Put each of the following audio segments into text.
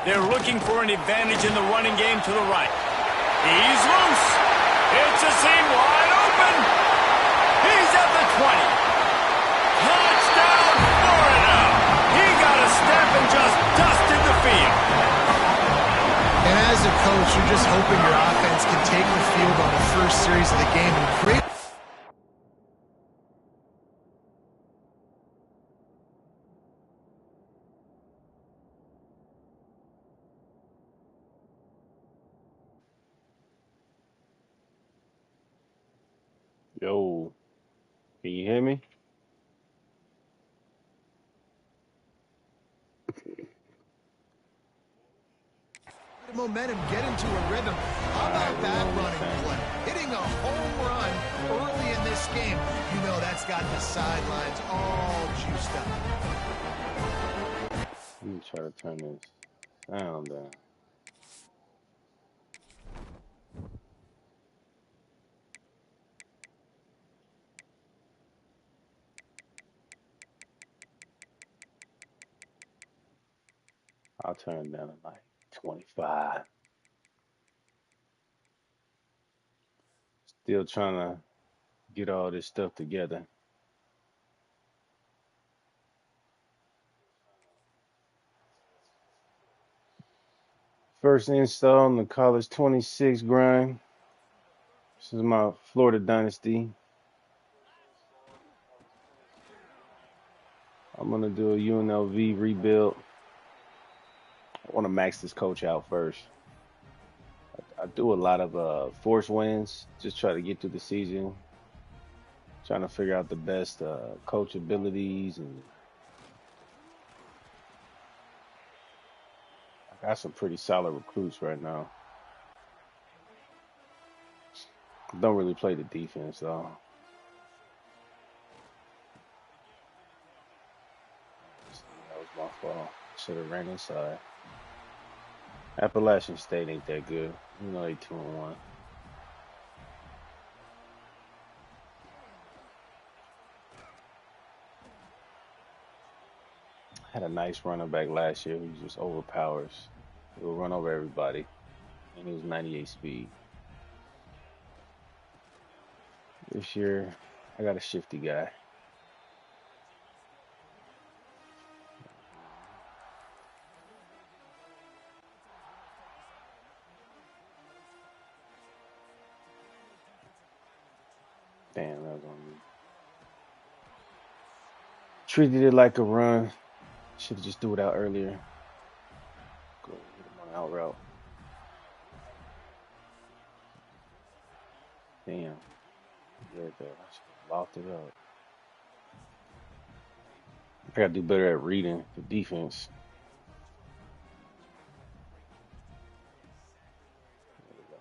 They're looking for an advantage in the running game to the right. He's loose. It's a seam wide open. He's at the 20. Touchdown, Florida. He got a step and just dusted the field. And as a coach, you're just hoping your offense can take the field on the first series of the game and create. Yo, can you hear me? Momentum, get into a rhythm. How about that running play? Hitting a home run early in this game. You know that's got the sidelines all juiced up. Let me try to turn this sound down. I'll turn it down to like 25. Still trying to get all this stuff together. First install on the College 26 grind. This is my Florida Dynasty. I'm going to do a UNLV rebuild. I want to max this coach out first. I do a lot of force wins, just try to get through the season. Trying to figure out the best coach abilities. And I got some pretty solid recruits right now. Don't really play the defense, though. That was my fault. Should have ran inside. Appalachian State ain't that good. You know they 2-1. Had a nice running back last year who just overpowers. He will run over everybody. And he was 98 speed. This year, I got a shifty guy. Damn, that was on me. Treated it like a run. Should have just do it out earlier. Go hit him on out route. Damn. Right there. I should have locked it up. I gotta do better at reading the defense. There we go.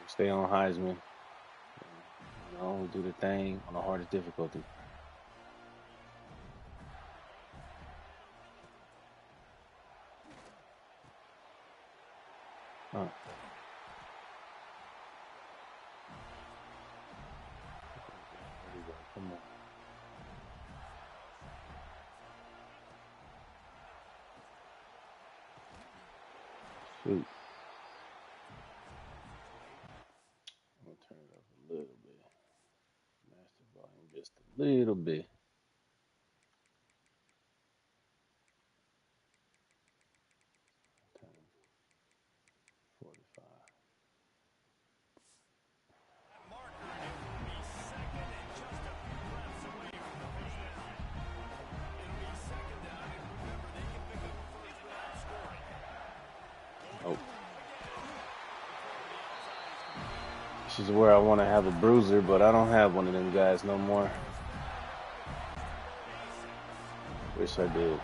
Stay on Heisman. You know, we do the thing on the hardest difficulty. Huh. There we go. Come on. Shoot. I'm gonna turn it up a little bit. Master volume just a little bit. Turn 45. Oh. This is where I want to have a bruiser, but I don't have one of them guys no more. Wish I did.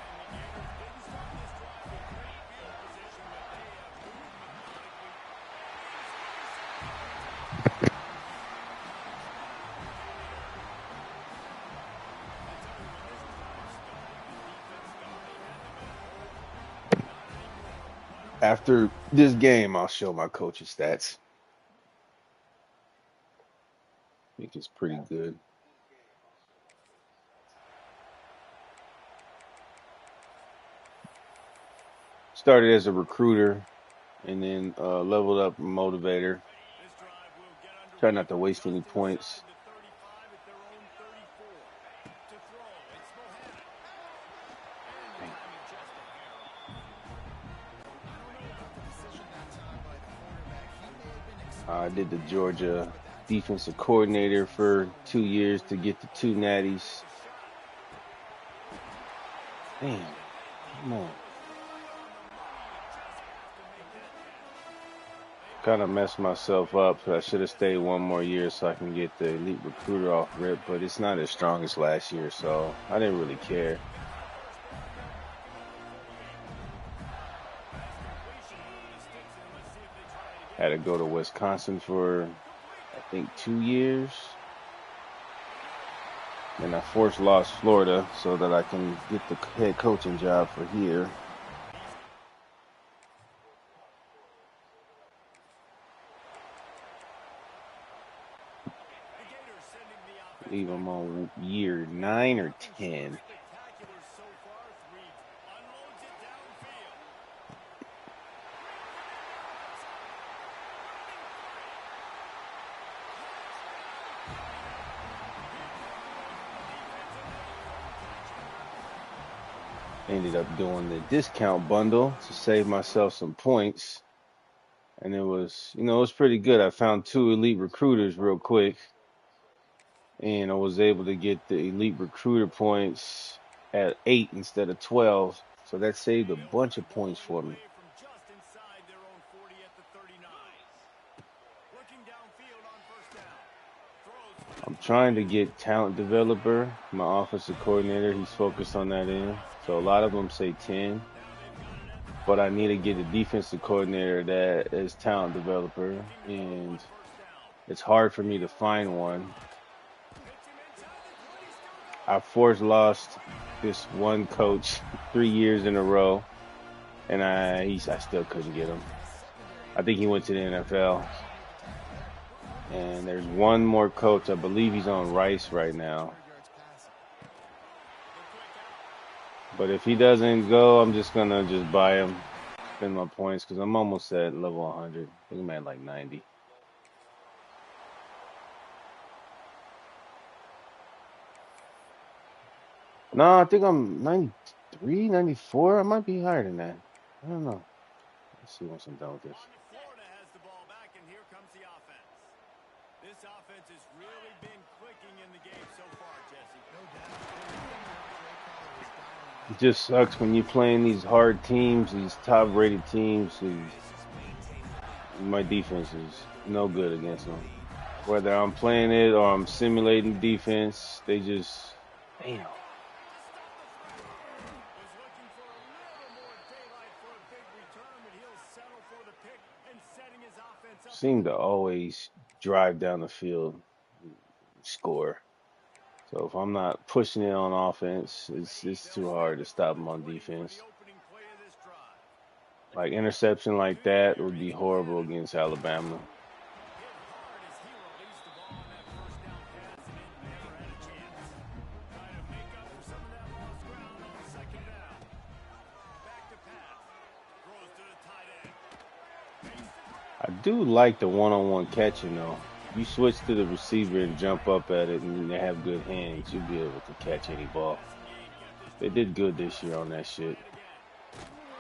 After this game, I'll show my coach's stats. I think it's pretty good. started as a recruiter and then leveled up motivator. Try not to waste any points. I did the Georgia defensive coordinator for 2 years to get the 2 natties. Damn, come on. Kind of messed myself up. I should have stayed 1 more year so I can get the elite recruiter off rip, but it's not as strong as last year, so I didn't really care. Had to go to Wisconsin for, I think, 2 years. And I lost Florida so that I can get the head coaching job for here. I believe I'm on year 9 or 10. Ended up doing the discount bundle to save myself some points. And it was, it was pretty good. I found 2 elite recruiters real quick. And I was able to get the elite recruiter points at 8 instead of 12. So that saved a bunch of points for me. I'm trying to get talent developer, my offensive coordinator. He's focused on that end. So a lot of them say 10. But I need to get a defensive coordinator that is talent developer. And it's hard for me to find one. I lost this one coach 3 years in a row, and I still couldn't get him. I think he went to the NFL. And there's one more coach. I believe he's on Rice right now. But if he doesn't go, I'm just going to just buy him, spend my points, because I'm almost at level 100. I think I'm at like 90. No, I think I'm 93, 94. I might be higher than that. I don't know. Let's see once I'm done with this. Florida has the ball back, and here comes the offense. This offense has really been clicking in the game so far, Jesse. No doubt. It just sucks when you're playing these hard teams, these top-rated teams. My defense is no good against them. Whether I'm playing it or I'm simulating defense, they just, damn. Seem to always drive down the field, score. So if I'm not pushing it on offense, it's too hard to stop them on defense. Like interception like that would be horrible against Alabama. I do like the one-on-one catching though. You switch to the receiver and jump up at it and they have good hands, you'll be able to catch any ball. They did good this year on that shit.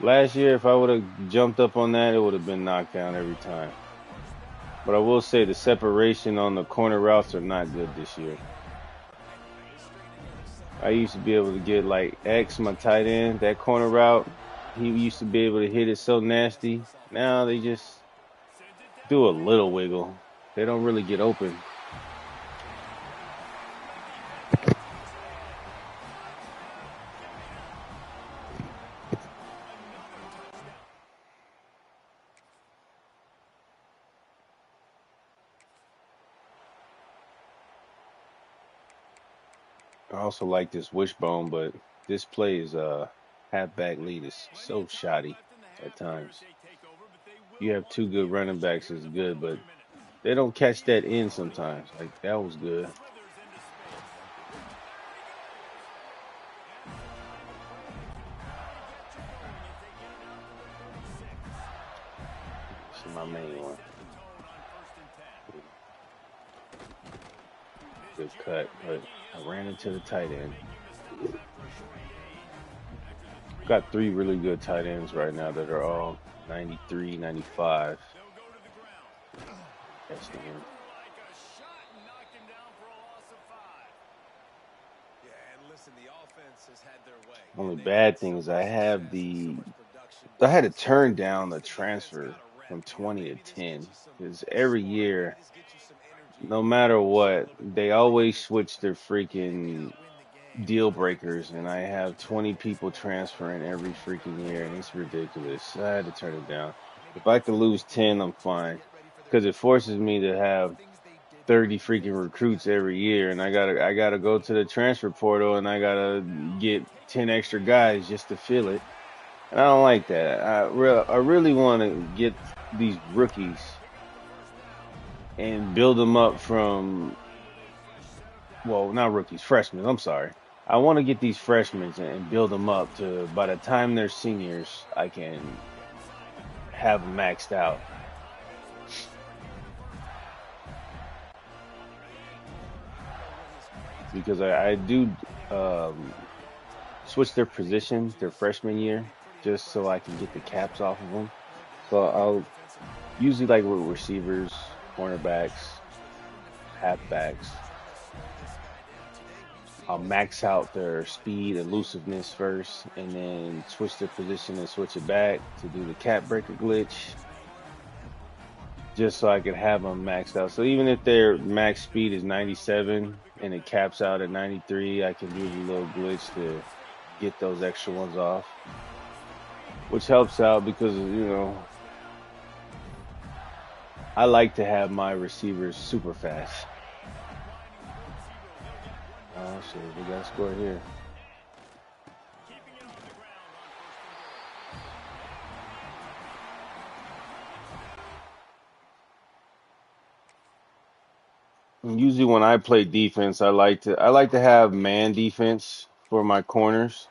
Last year, if I would have jumped up on that, it would have been knocked down every time. But I will say the separation on the corner routes are not good this year. I used to be able to get like X, my tight end, that corner route. He used to be able to hit it so nasty. Now they just do a little wiggle. They don't really get open. I also like this wishbone, but this play is halfback lead is so shoddy at times. You have 2 good running backs is good, but they don't catch that in sometimes. Like that was good. my main one. Good cut, but I ran into the tight end. Got three really good tight ends right now that are all 93, 95. That's the end. Only bad thing is I had to turn down the transfer from 20 to 10 because every year, no matter what, they always switch their freaking deal breakers, and I have 20 people transferring every freaking year, and it's ridiculous. I had to turn it down. If I could lose 10, I'm fine because it forces me to have 30 freaking recruits every year, and I gotta go to the transfer portal and I gotta get 10 extra guys just to fill it. And I don't like that. I really want to get these rookies and build them up from, well, not rookies, freshmen. I'm sorry. I want to get these freshmen and build them up to by the time they're seniors, I can have them maxed out. Because I do um, switch their positions their freshman year just so I can get the caps off of them. So I'll usually like with receivers, cornerbacks, halfbacks. I'll max out their speed, elusiveness first, and then switch their position and switch it back to do the cap breaker glitch, just so I could have them maxed out. So even if their max speed is 97 and it caps out at 93, I can do the little glitch to get those extra ones off, which helps out because, I like to have my receivers super fast. Oh shit, we got a score here. And usually when I play defense, I like to have man defense for my corners.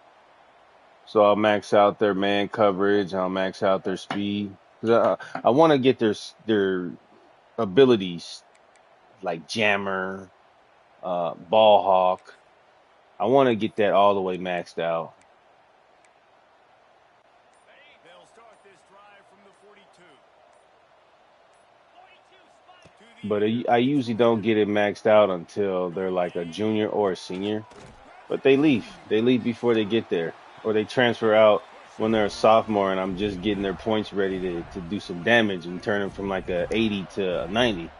So I'll max out their man coverage. I'll max out their speed. 'Cause I want to get their abilities like jammer, ball hawk. I want to get that all the way maxed out. But I usually don't get it maxed out until they're like a junior or a senior. But they leave. They leave before they get there, or they transfer out when they're a sophomore, and I'm just getting their points ready to do some damage and turn them from like a 80 to a 90.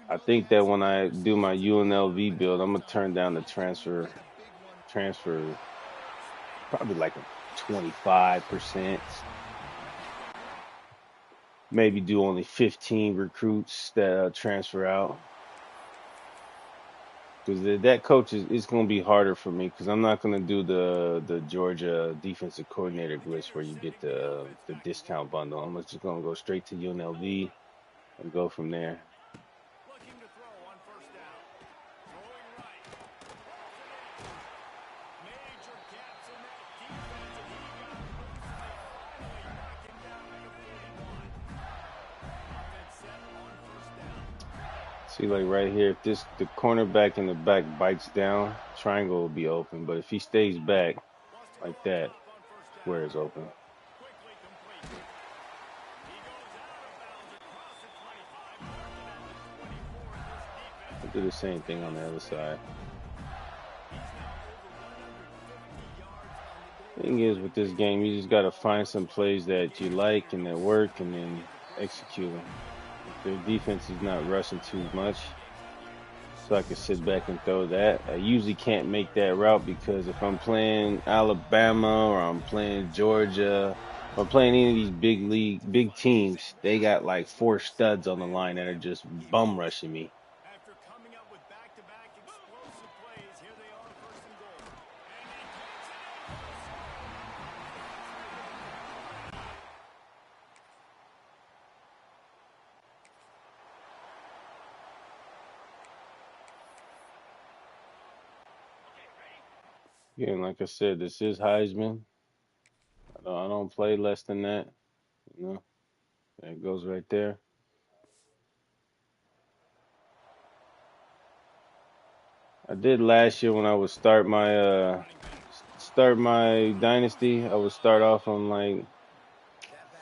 I think that when I do my UNLV build, I'm gonna turn down the transfer probably like a 25%. Maybe do only 15 recruits that transfer out. Because that coach is it's going to be harder for me because I'm not going to do the Georgia defensive coordinator glitch where you get the discount bundle. I'm just going to go straight to UNLV and go from there. See, like right here, if the cornerback in the back bites down, triangle will be open. But if he stays back like that, square is open. I'll do the same thing on the other side. Thing is, with this game, you just got to find some plays that you like and that work, and then execute them. Their defense is not rushing too much, so I can sit back and throw that. I usually can't make that route because if I'm playing Alabama or I'm playing Georgia or I'm playing any of these big teams, they got like four studs on the line that are just bum rushing me. Again, like I said, this is Heisman. I don't play less than that. You know, there it goes right there. I did last year when I would start my dynasty. I would start off on like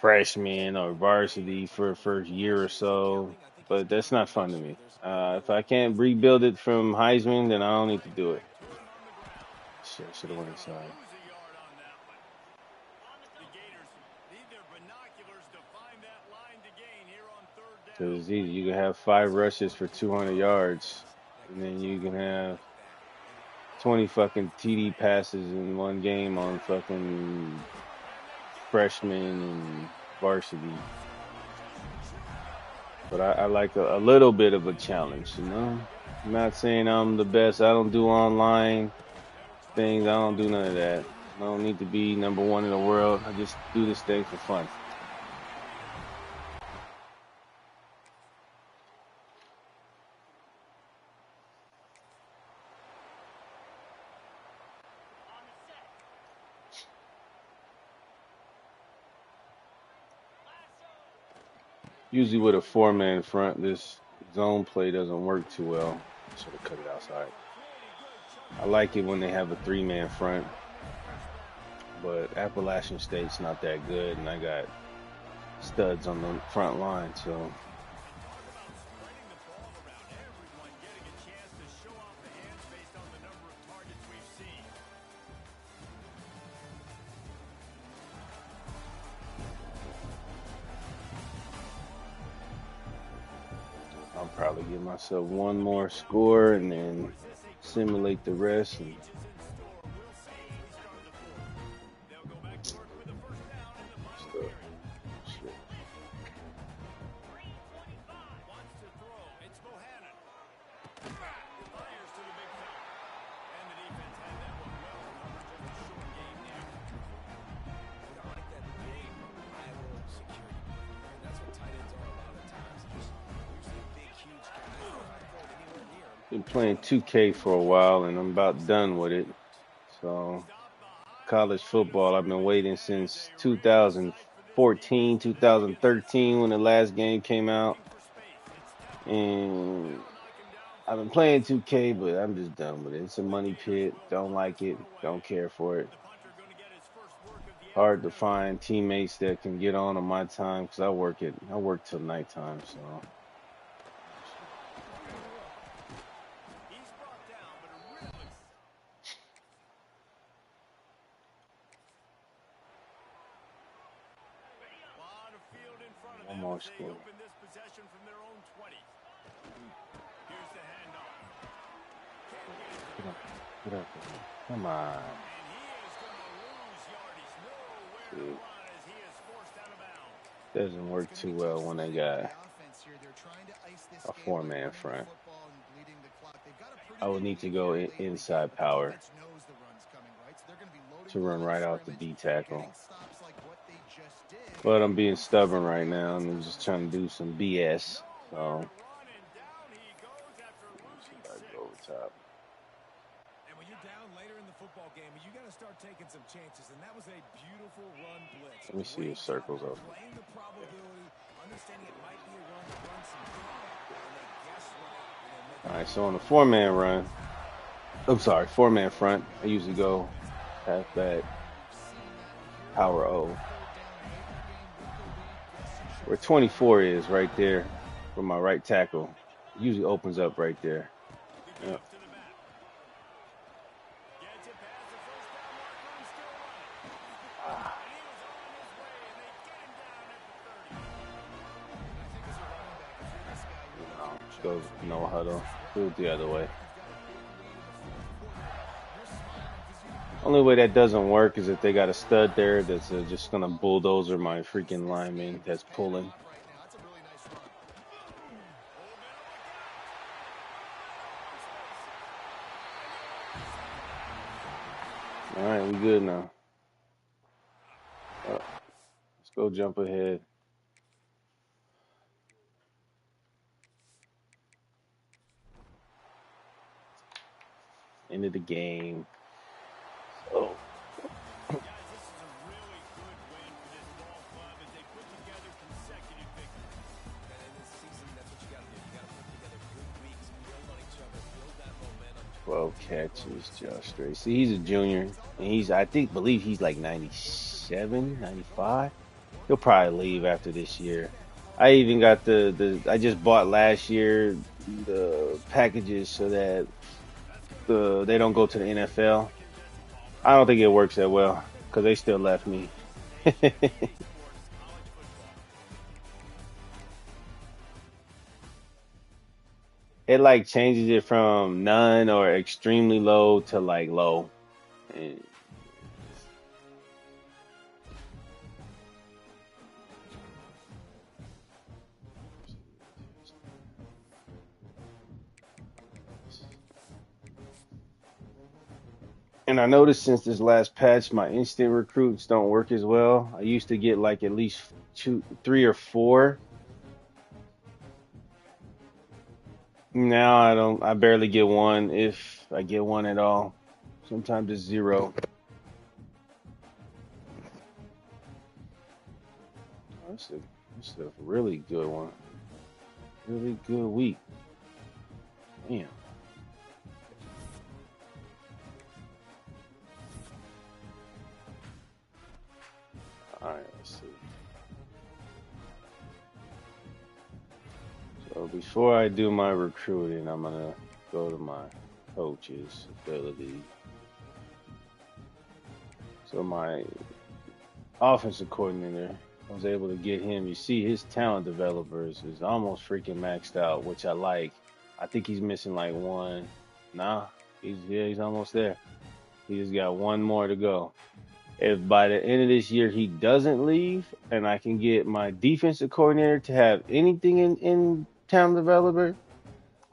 freshman or varsity for the first year or so, but that's not fun to me. If I can't rebuild it from Heisman, then I don't need to do it. Shit, I should have went inside. Because it's easy. You can have 5 rushes for 200 yards, and then you can have 20 fucking TD passes in one game on fucking freshmen and varsity. But I like a little bit of a challenge, you know? I'm not saying I'm the best. I don't do online things. I don't do none of that. I don't need to be number one in the world. I just do this thing for fun. Usually with a 4-man front, this zone play doesn't work too well. I should have cut it outside. I like it when they have a 3-man front, but Appalachian State's not that good, and I got studs on the front line, so I'll probably give myself one more score and then simulate the rest and stuff. Shit. Been playing 2K for a while and I'm about done with it. So college football, I've been waiting since 2014, 2013 when the last game came out. And I've been playing 2K, but I'm just done with it. It's a money pit. Don't like it. Don't care for it. Hard to find teammates that can get on my time because I work till nighttime. So one more score. Get up, get up, come on. Shit. Doesn't work too well when they got a 4-man front. I would need to go inside power to run right out the D tackle. But I'm being stubborn right now and I'm just trying to do some BS. So let's see if I go over top. And when you're down later in the football game, you got to start taking some chances. And that was a beautiful run blitz. Let me see if circles open. Playing the probability, understanding it might be a run to run some and they guess right. All right, so on the 4-man run, I'm sorry, 4-man front, I usually go halfback, power O. Where 24 is right there for my right tackle. It usually opens up right there. Yep. Goes no huddle. Do it the other way. Only way that doesn't work is if they got a stud there that's just gonna bulldozer my freaking lineman that's pulling. All right, we good now. Let's go jump ahead. End of the game. Oh, Guys, this is a really good win for this ball club as they put together consecutive victories. And in this season, that's what you got to do. You got to put together good weeks, build on each other, build that momentum. 12 catches, Josh Stray. See, he's a junior, and believe he's like 97, 95. He'll probably leave after this year. I even got I just bought last year the packages so that they don't go to the NFL. I don't think it works that well because they still left me. It like changes it from none or extremely low to like low. And I noticed since this last patch, my instant recruits don't work as well. I used to get like at least two, three, or four. Now I don't. I barely get one, if I get one at all. Sometimes it's zero. This is a really good one. Really good week. Damn. All right, let's see. So before I do my recruiting, I'm gonna go to my coach's ability. So my offensive coordinator, I was able to get him. You see, his talent developers is almost freaking maxed out, which I like. I think he's missing like one. Nah, he's almost there. He just got one more to go. If by the end of this year he doesn't leave, and I can get my defensive coordinator to have anything in talent developer,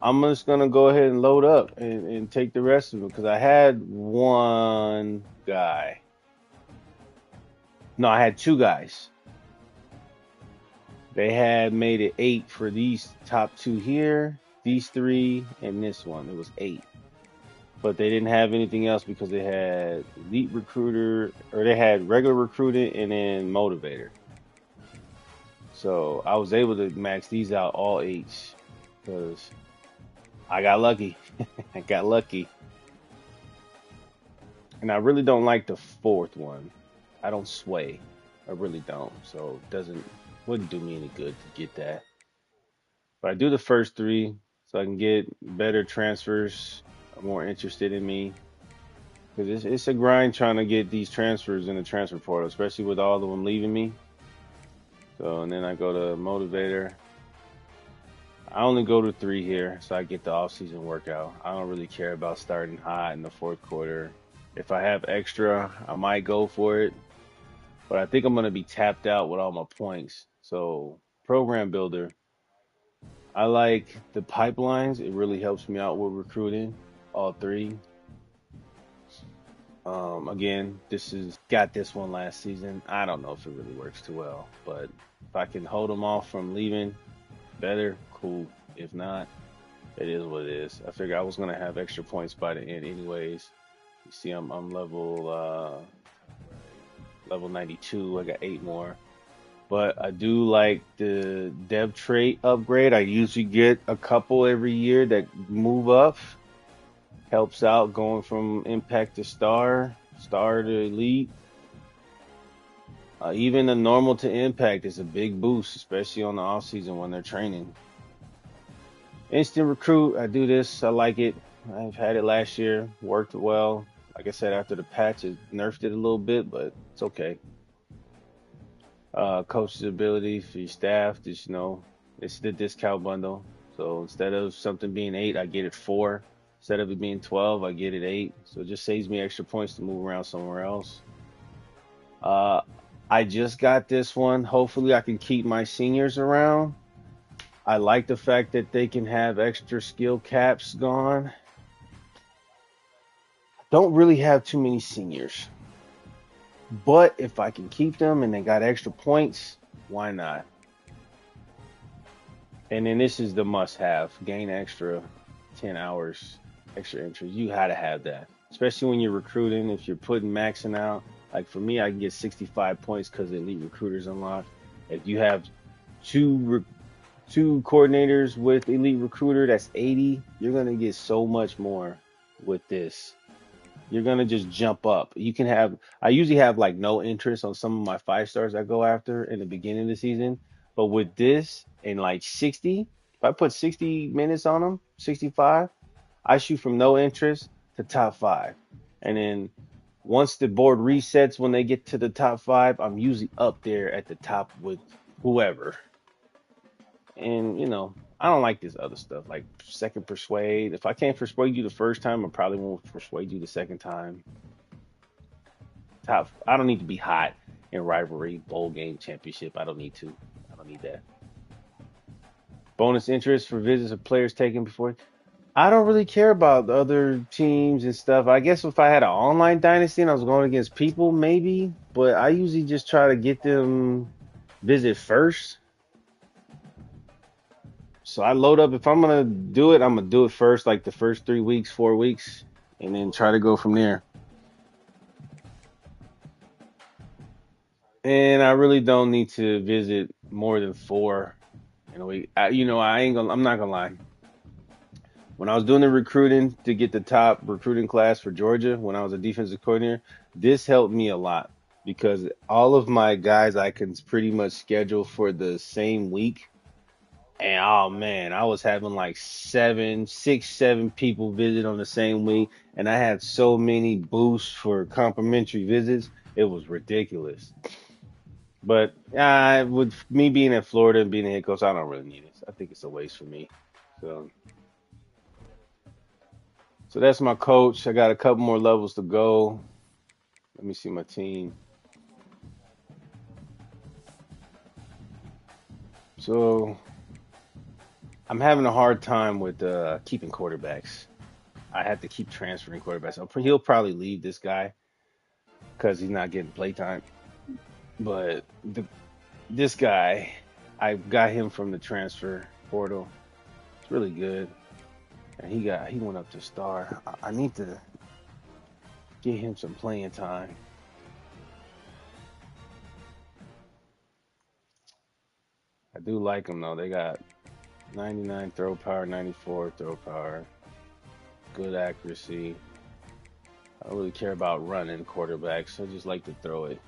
I'm just gonna go ahead and load up and take the rest of them because I had one guy. No, I had two guys. They had made it 8 for these top two here, these three, and this one. It was 8. But they didn't have anything else because they had elite recruiter, or they had regular recruiting and then motivator. So I was able to max these out all 8s because I got lucky. I got lucky. And I really don't like the 4th one. I don't sway. I really don't. So it wouldn't do me any good to get that. But I do the first 3 so I can get better transfers, more interested in me. Because it's a grind trying to get these transfers in the transfer portal, especially with all of them leaving me. So, and then I go to motivator. I only go to 3 here, so I get the off-season workout. I don't really care about starting hot in the 4th quarter. If I have extra, I might go for it. But I think I'm going to be tapped out with all my points. So, program builder. I like the pipelines. It really helps me out with recruiting, all 3. Again, got this one last season. I don't know if it really works too well, but if I can hold them off from leaving, better, cool. If not, it is what it is. I figure I was gonna have extra points by the end, anyways. You see, I'm level 92. I got 8 more, but I do like the dev trait upgrade. I usually get a couple every year that move up. Helps out going from impact to star to elite. Even the normal to impact is a big boost, especially on the off season when they're training. Instant recruit, I do this. I like it. I've had it last year, worked well. Like I said, after the patch, it nerfed it a little bit, but it's okay. Coach's ability for your staff, just it's the discount bundle. So instead of something being 8, I get it 4. Instead of it being 12, I get it 8. So it just saves me extra points to move around somewhere else. I just got this one. Hopefully I can keep my seniors around. I like the fact that they can have extra skill caps gone. Don't really have too many seniors. But if I can keep them and they got extra points, why not? And then this is the must-have. Gain extra 10 hours, extra entries. You had to have that. especially when you're recruiting. If you're putting maxing out, like for me, I can get 65 points because elite recruiters unlocked. If you have two coordinators with elite recruiter, that's 80. You're gonna get so much more with this. You're gonna just jump up. You can have. I usually have like no interest on some of my 5 stars I go after in the beginning of the season, but with this in like 60, if I put 60 minutes on them, 65, I shoot from no interest to top 5, and then once the board resets when they get to the top 5, I'm usually up there at the top with whoever. And I don't like this other stuff like second persuade. If I can't persuade you the first time, I probably won't persuade you the second time. I don't need to be hot in rivalry, bowl game, championship. I don't need that. Bonus interest for visits of players taken before. I don't really care about the other teams and stuff. I guess if I had an online dynasty and I was going against people, maybe. But I usually just try to get them visit first. So I load up. If I'm going to do it, I'm going to do it first, like the first 3 weeks, 4 weeks, and then try to go from there. And I really don't need to visit more than 4 in a week. I'm not gonna lie. When I was doing the recruiting to get the top recruiting class for Georgia, when I was a defensive coordinator, this helped me a lot because all of my guys I can pretty much schedule for the same week. And oh man, I was having like 7 people visit on the same week, and I had so many boosts for complimentary visits. It was ridiculous. But with me being in Florida and being a head coach, I don't really need it. I think it's a waste for me. So that's my coach. I got a couple more levels to go. Let me see my team. So I'm having a hard time with keeping quarterbacks. I have to keep transferring quarterbacks. He'll probably leave this guy because he's not getting playtime. But this guy, I got him from the transfer portal. It's really good. And he went up to star. I need to get him some playing time. I do like them though. They got 99 throw power, 94 throw power, good accuracy. I don't really care about running quarterbacks. I just like to throw it.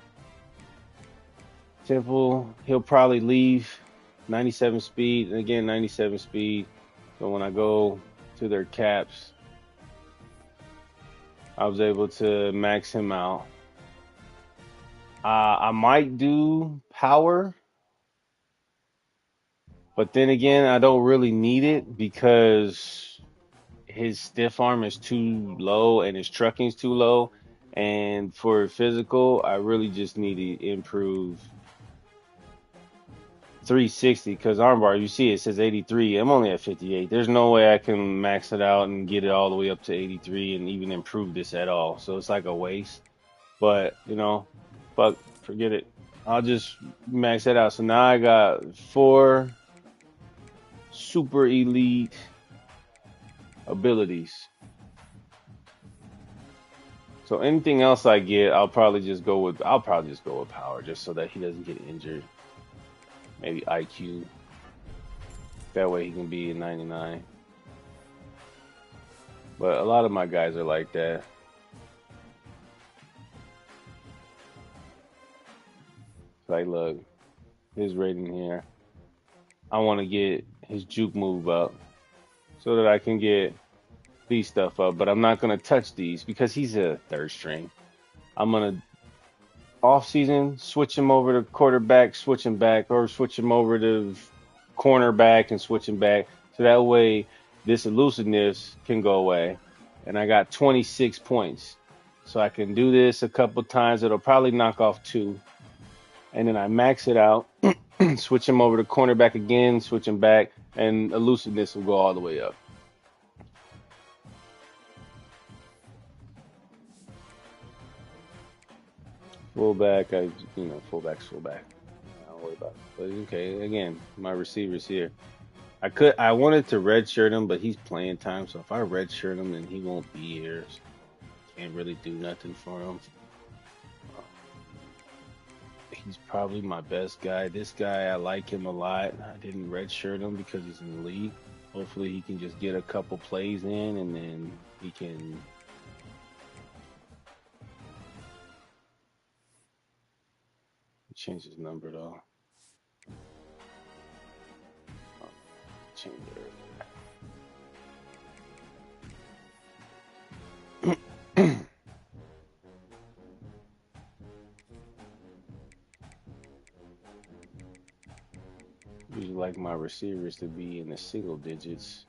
Temple, he'll probably leave 97 speed, and again 97 speed. So when I go to their caps, I was able to max him out. I might do power, but then again, I don't really need it because his stiff arm is too low and his trucking's too low. And for physical, I really just need to improve 360 because armbar, you see it says 83. I'm only at 58. There's no way I can max it out and get it all the way up to 83 and even improve this at all. So it's like a waste. But, forget it. I'll just max that out. So now I got 4 super elite abilities. So anything else I get, I'll probably just go with power just so that he doesn't get injured. Maybe IQ. That way he can be a 99. But a lot of my guys are like that. Like, look, his rating here. I want to get his juke move up so that I can get these stuff up. But I'm not going to touch these because he's a third string. I'm going to off season, switch him over to quarterback, switch him back, or switch him over to cornerback and switch him back. So that way this elusiveness can go away. And I got 26 points. So I can do this a couple times. It'll probably knock off 2. And then I max it out, switch him over to cornerback again, switch him back, and elusiveness will go all the way up. Fullback, fullback's fullback. I don't worry about it. But okay, again, my receiver's here. I wanted to redshirt him, but he's playing time, so if I redshirt him, then he won't be here. can't really do nothing for him. He's probably my best guy. This guy, I like him a lot. I didn't redshirt him because he's in the league. Hopefully, he can just get a couple plays in, and then he can change his number though. Change it. Usually like my receivers to be in the single digits.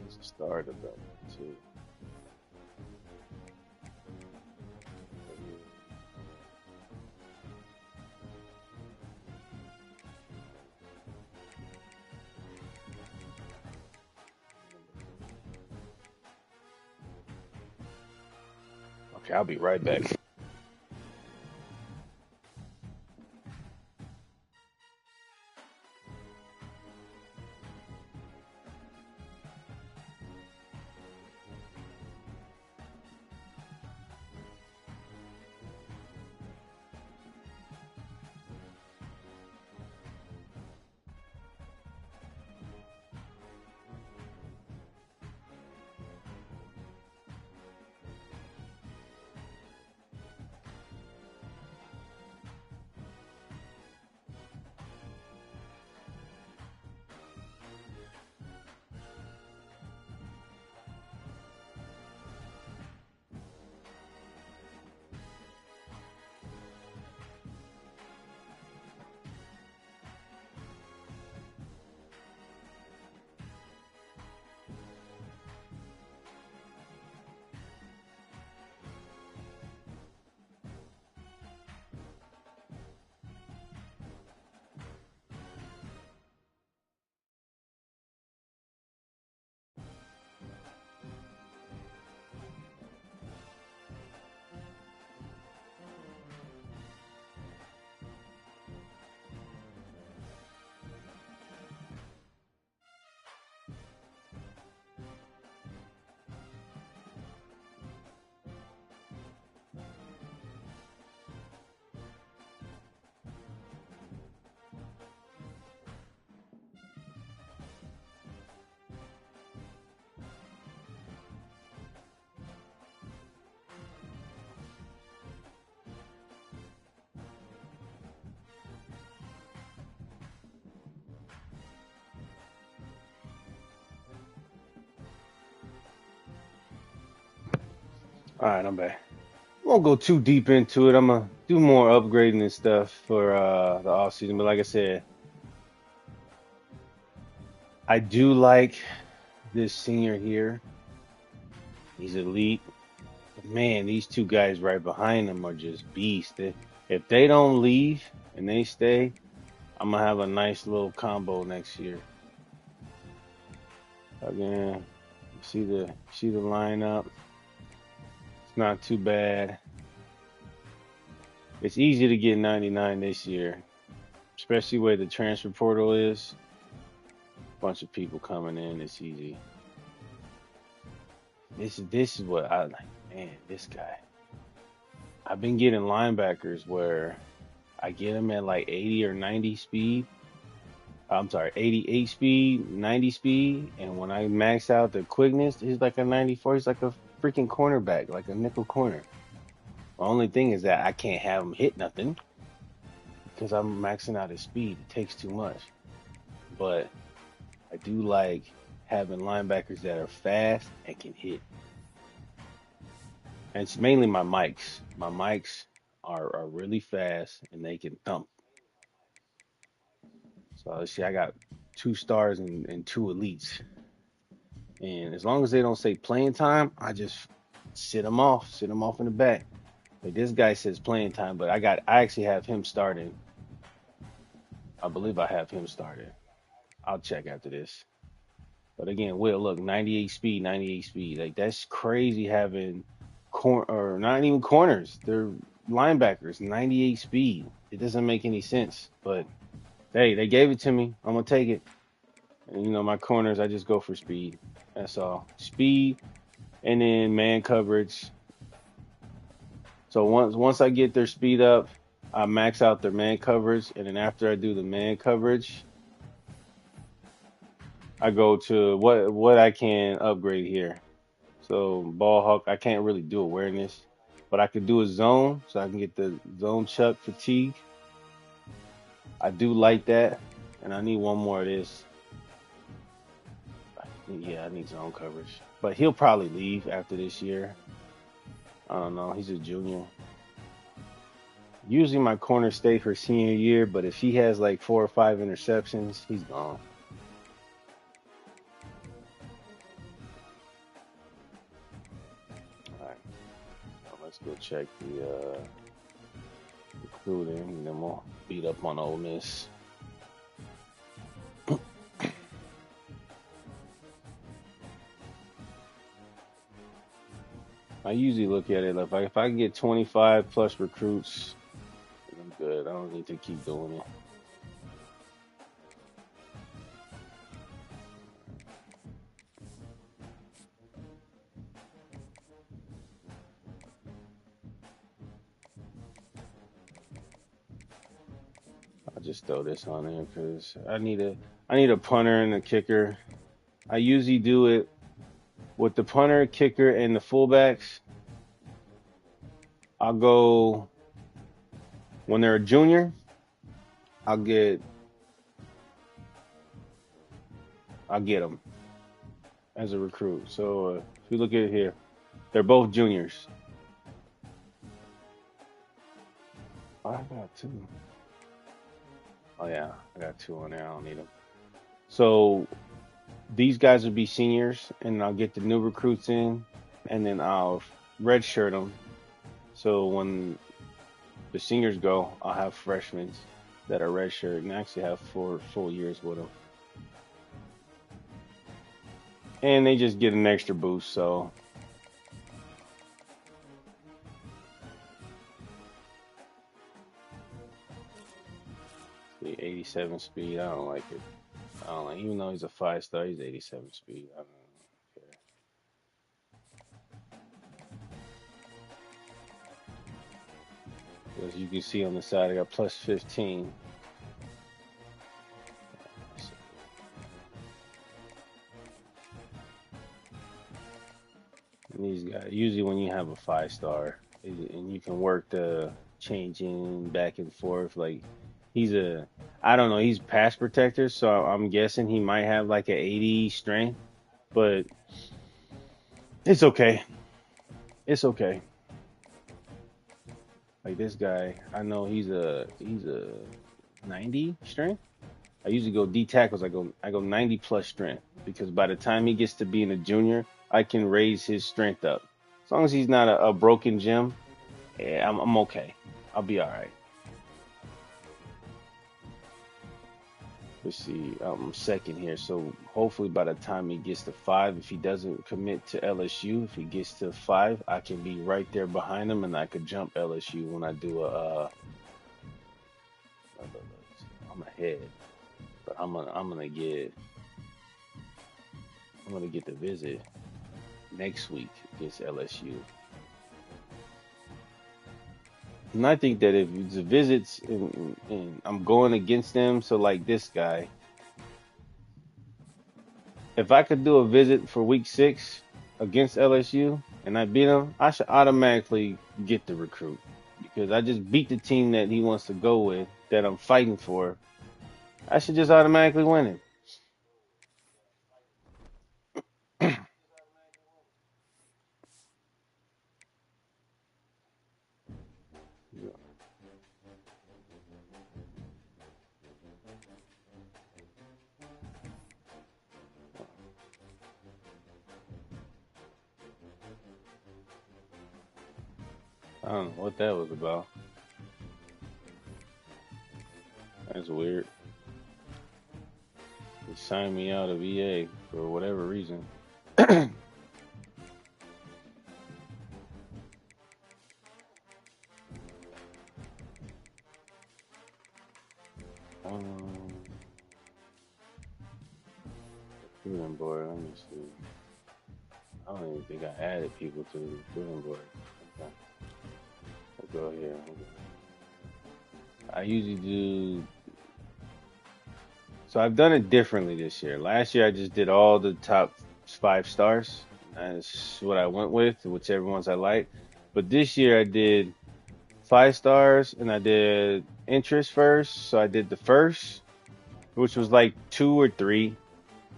It's the start of that too. Okay, I'll be right back. All right, I'm back. I won't go too deep into it. I'm gonna do more upgrading and stuff for the off season. But like I said, I do like this senior here. He's elite. But man, these two guys right behind him are just beasts. If they don't leave and they stay, I'm gonna have a nice little combo next year. Again, see the lineup. It's not too bad. It's easy to get 99 this year, especially where the transfer portal is. Bunch of people coming in. It's easy. This is what I like. Man, this guy. I've been getting linebackers where I get them at like 80 or 90 speed. I'm sorry, 88 speed, 90 speed, and when I max out the quickness, he's like a 94. He's like a freaking cornerback, like a nickel corner. The only thing is that I can't have him hit nothing because I'm maxing out his speed. It takes too much. But I do like having linebackers that are fast and can hit. And it's mainly my mics. My mics are really fast and they can thump. So let's see, I got 2 stars and 2 elites. And as long as they don't say playing time, I just sit them off in the back. Like this guy says playing time, but I actually have him starting. I believe I have him started. I'll check after this. But again, Will, look, 98 speed, 98 speed. Like that's crazy having or not even corners. They're linebackers, 98 speed. It doesn't make any sense, but Hey, they gave it to me. I'm gonna take it. And you know, my corners, I just go for speed. That's all. Speed and then man coverage. So once I get their speed up, I max out their man coverage, and then after I do the man coverage, I go to what I can upgrade here. So ball hawk, I can't really do awareness, but I could do a zone, so I can get the zone chuck fatigue. I do like that, and I need one more of this. Yeah, I need zone coverage, but he'll probably leave after this year. I don't know. He's a junior. Usually my corner stay for senior year, but if he has like 4 or 5 interceptions, he's gone. All right, now let's go check the recruiting, and then we'll beat up on Ole Miss. I usually look at it like if I can get 25 plus recruits, I'm good. I don't need to keep doing it. I'll just throw this on there because I need a punter and a kicker. I usually do it with the punter, kicker, and the fullbacks. I'll go when they're a junior. I'll get them as a recruit. So if you look at it here, they're both juniors. Oh, I got two. Oh yeah, I got two on there. I don't need them. So these guys will be seniors, and I'll get the new recruits in, and then I'll redshirt them. So when the seniors go, I'll have freshmen that are redshirt and actually have 4 full years with them, and they just get an extra boost. So the 87 speed, I don't like it. I don't like, even though he's a 5 star, he's 87 speed. I don't care. As you can see on the side, I got plus 15. And these guys, usually when you have a 5 star, and you can work the changing back and forth, like he's a, I don't know, he's pass protector, so I'm guessing he might have like an 80 strength, but it's okay. It's okay. Like this guy, I know he's a 90 strength. I usually go D tackles. I go 90 plus strength because by the time he gets to being a junior, I can raise his strength up. As long as he's not a broken gym, yeah, I'm okay. I'll be all right. Let's see. I'm second here, so hopefully by the time he gets to 5, if he doesn't commit to LSU, if he gets to 5, I can be right there behind him, and I could jump LSU when I do I'm ahead, but I'm gonna get the visit next week against LSU. And I think that if it's a visits and I'm going against them, so like this guy, if I could do a visit for week 6 against LSU and I beat him, I should automatically get the recruit because I just beat the team that he wants to go with, that I'm fighting for. I should just automatically win it. I don't know what that was about. That's weird. They signed me out of EA for whatever reason. recruiting board. Let me see. I don't even think I added people to the recruiting board. Okay. We'll go here. I usually do. So I've done it differently this year. Last year I just did all the top 5 stars. That's what I went with, whichever ones I like. But this year I did 5 stars and I did interest first. So I did the first, which was like 2 or 3,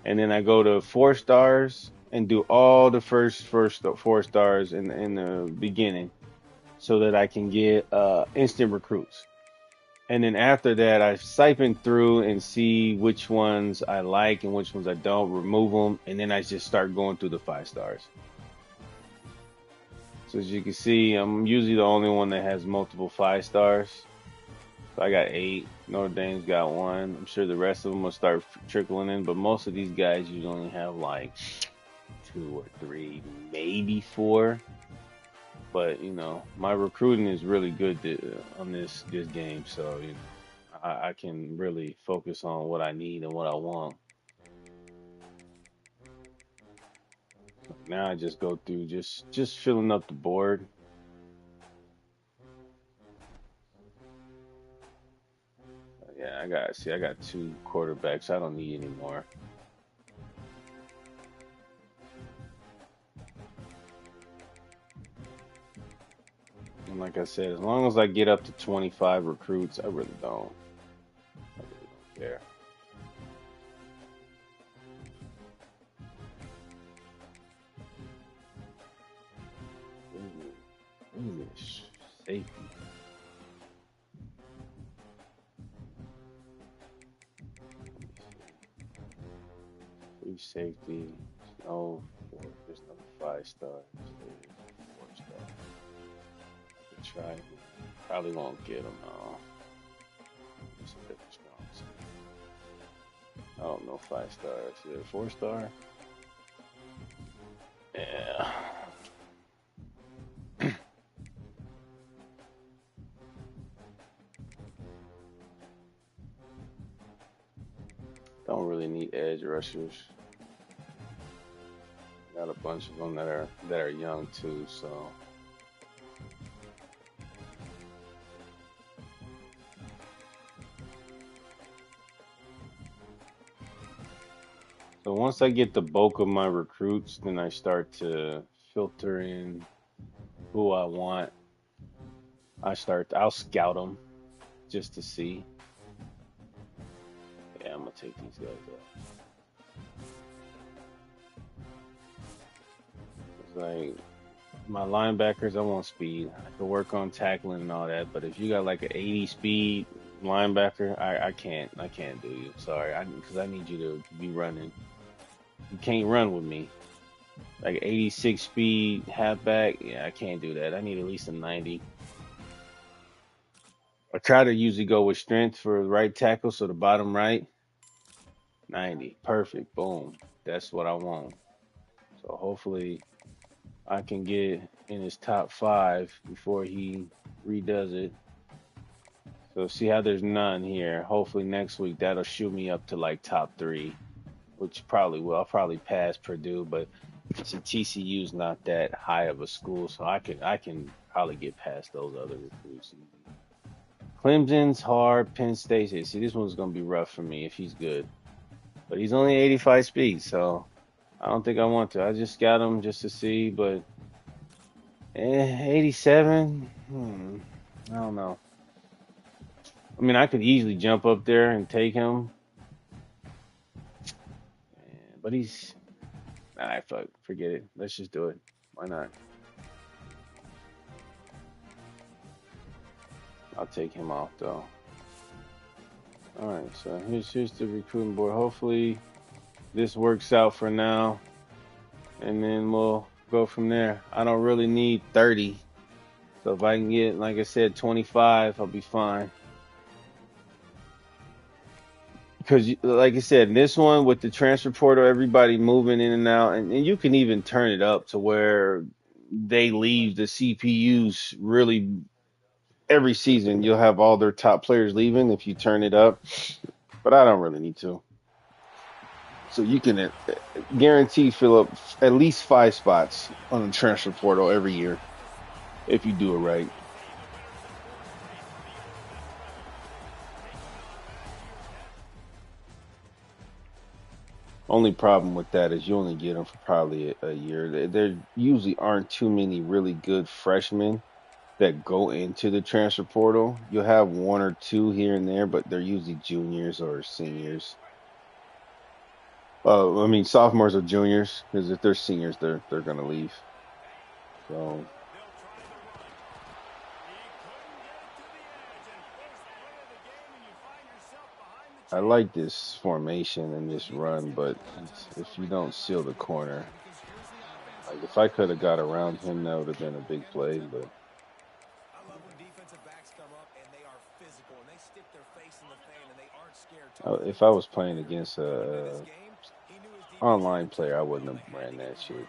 and then I go to 4 stars and do all the first 4 stars in the beginning, so that I can get instant recruits. And then after that, I siphon through and see which ones I like and which ones I don't, remove them, and then I just start going through the 5 stars. So as you can see, I'm usually the only one that has multiple 5 stars. So I got 8. Notre Dame's got 1. I'm sure the rest of them will start trickling in, but most of these guys you only have like 2 or 3, maybe 4. But my recruiting is really good on this game, so I can really focus on what I need and what I want. Now I just go through just filling up the board. Yeah, I got 2 quarterbacks. I don't need any more. And like I said, as long as I get up to 25 recruits, I really don't care. Safety. Free safety. No, there's no 5 stars. There's 4 stars. I could try. Probably won't get them all. Just a different strong. I don't know 5 stars. Is it a 4 star? Yeah. Don't really need edge rushers. Got a bunch of them that are young too, so. So once I get the bulk of my recruits, then I start to filter in who I want. I'll scout them just to see. Yeah, I'm gonna take these guys out. It's like my linebackers, I want speed. I can work on tackling and all that, but if you got like an 80 speed linebacker, I can't do you. Sorry, because I need you to be running. You can't run with me. Like 86 speed halfback, yeah, I can't do that. I need at least a 90. I try to usually go with strength for the right tackle, so the bottom right, 90, perfect, boom. That's what I want. So hopefully I can get in his top 5 before he redoes it. So see how there's none here. Hopefully next week that'll shoot me up to like top 3, which probably will. I'll probably pass Purdue, but TCU's not that high of a school, so I can probably get past those other recruits. Clemson's hard. Penn State. See, this one's gonna be rough for me if he's good, but he's only 85 speed, so I don't think I want to. I just got him just to see, but 87. I don't know. I mean, I could easily jump up there and take him, but he's. Nah, fuck, forget it. Let's just do it. Why not? I'll take him off though. All right, so here's the recruiting board. Hopefully, this works out for now, and then we'll go from there. I don't really need 30, so if I can get, like I said, 25, I'll be fine. Because, like I said, this one with the transfer portal, everybody moving in and out, and you can even turn it up to where they leave the CPUs really every season. You'll have all their top players leaving if you turn it up, but I don't really need to. So you can guarantee fill up at least 5 spots on the transfer portal every year if you do it right. Only problem with that is you only get them for probably a year. There usually aren't too many really good freshmen that go into the transfer portal. You'll have one or two here and there, but they're usually juniors or seniors. I mean sophomores or juniors, because if they're seniors, they're gonna leave. So I like this formation and this run, but if you don't seal the corner, like if I could have got around him, that would have been a big play. But I love when defensive backs come up and they are physical and they stick their face in the fan and they aren't scared to if I was playing against a online player, I wouldn't have ran that shit.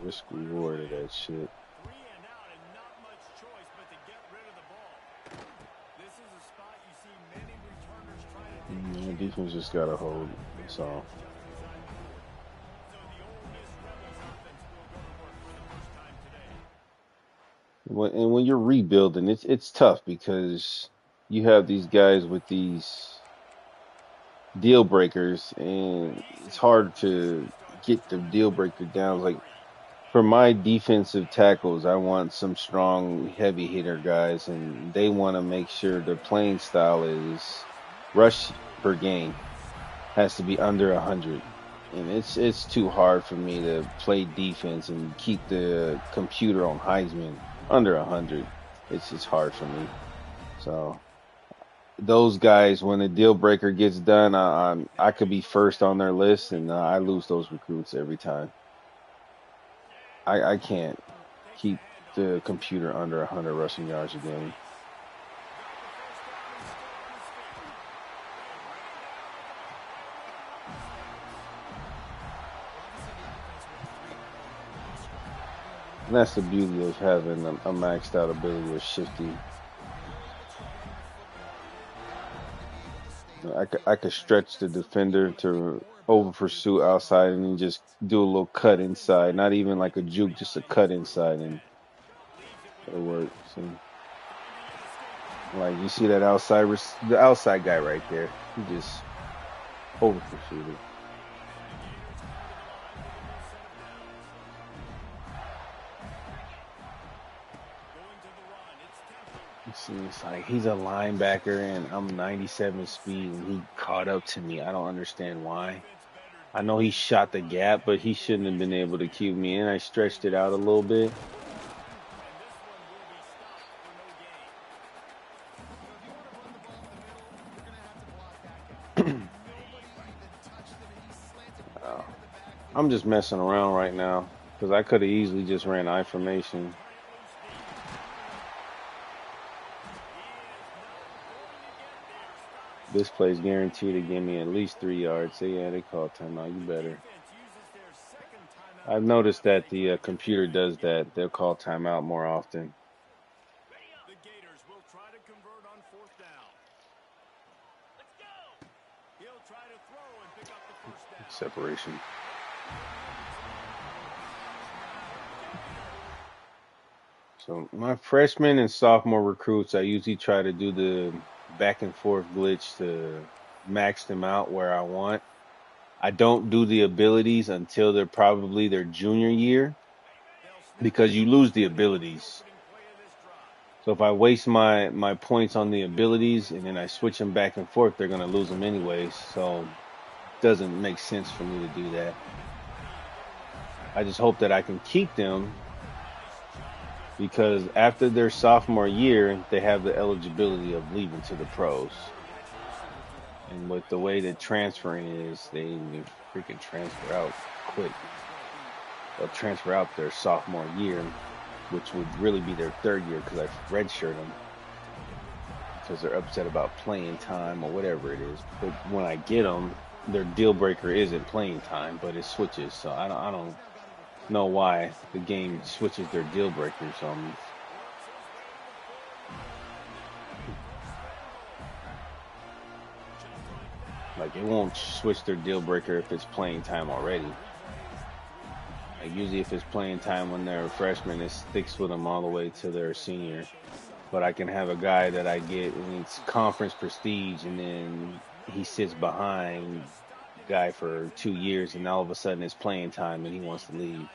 Risk reward of that shit. The defense just gotta hold. That's all. When you're rebuilding, it's tough because you have these guys with these deal breakers, and it's hard to get the deal breaker down. Like for my defensive tackles, I want some strong, heavy hitter guys, and they want to make sure their playing style is rush per game has to be under 100. And it's too hard for me to play defense and keep the computer on Heisman under 100. It's hard for me. So those guys, when the deal breaker gets done, I could be first on their list, and I lose those recruits every time. I can't keep the computer under 100 rushing yards a game. And that's the beauty of having a maxed out ability of shifty. I could stretch the defender to over pursue outside and then just do a little cut inside. Not even like a juke, just a cut inside, and it'll work. See? Like you see that the outside guy right there. He just over pursued it. See, it's like he's a linebacker and I'm 97 speed and he caught up to me. I don't understand why. I know he shot the gap, but he shouldn't have been able to keep me in. I stretched it out a little bit. I'm just messing around right now because I could have easily just ran I formation. This play's guaranteed to give me at least 3 yards. So yeah, they call timeout. You better. I've noticed that the computer does that. They'll call timeout more often. The Gators will try to convert on fourth down. Let's go. He'll try to throw and pick up the first down. Separation. So my freshman and sophomore recruits, I usually try to do the back and forth glitch to max them out where I want. I don't do the abilities until they're probably their junior year because you lose the abilities. So if I waste my points on the abilities and then I switch them back and forth, they're going to lose them anyways. So it doesn't make sense for me to do that. I just hope that I can keep them because after their sophomore year, they have the eligibility of leaving to the pros. And with the way that transferring is, they even freaking transfer out quick. They'll transfer out their sophomore year, which would really be their third year because I redshirt them because they're upset about playing time or whatever it is. But when I get them, their deal breaker isn't playing time, but it switches. So I don't know why the game switches their deal breakers. Like, it won't switch their deal breaker if it's playing time already. Like, usually if it's playing time when they're a freshman, it sticks with them all the way to their senior. But I can have a guy that I get and it's conference prestige, and then he sits behind the guy for 2 years, and all of a sudden it's playing time and he wants to leave.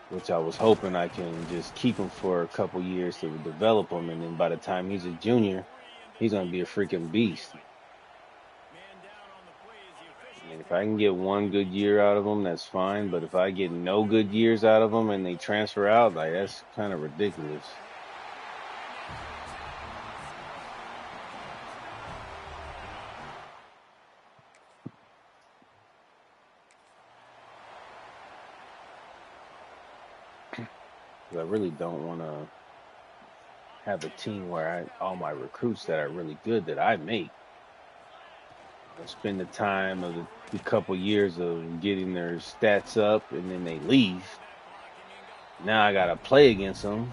Which I was hoping I can just keep him for a couple years to develop him, and then by the time he's a junior, he's gonna be a freaking beast. And if I can get one good year out of them, that's fine. But if I get no good years out of them and they transfer out, like, that's kind of ridiculous. I really don't want to have a team where all my recruits that are really good that I make spend the time of the couple years of getting their stats up, and then they leave. Now I gotta play against them,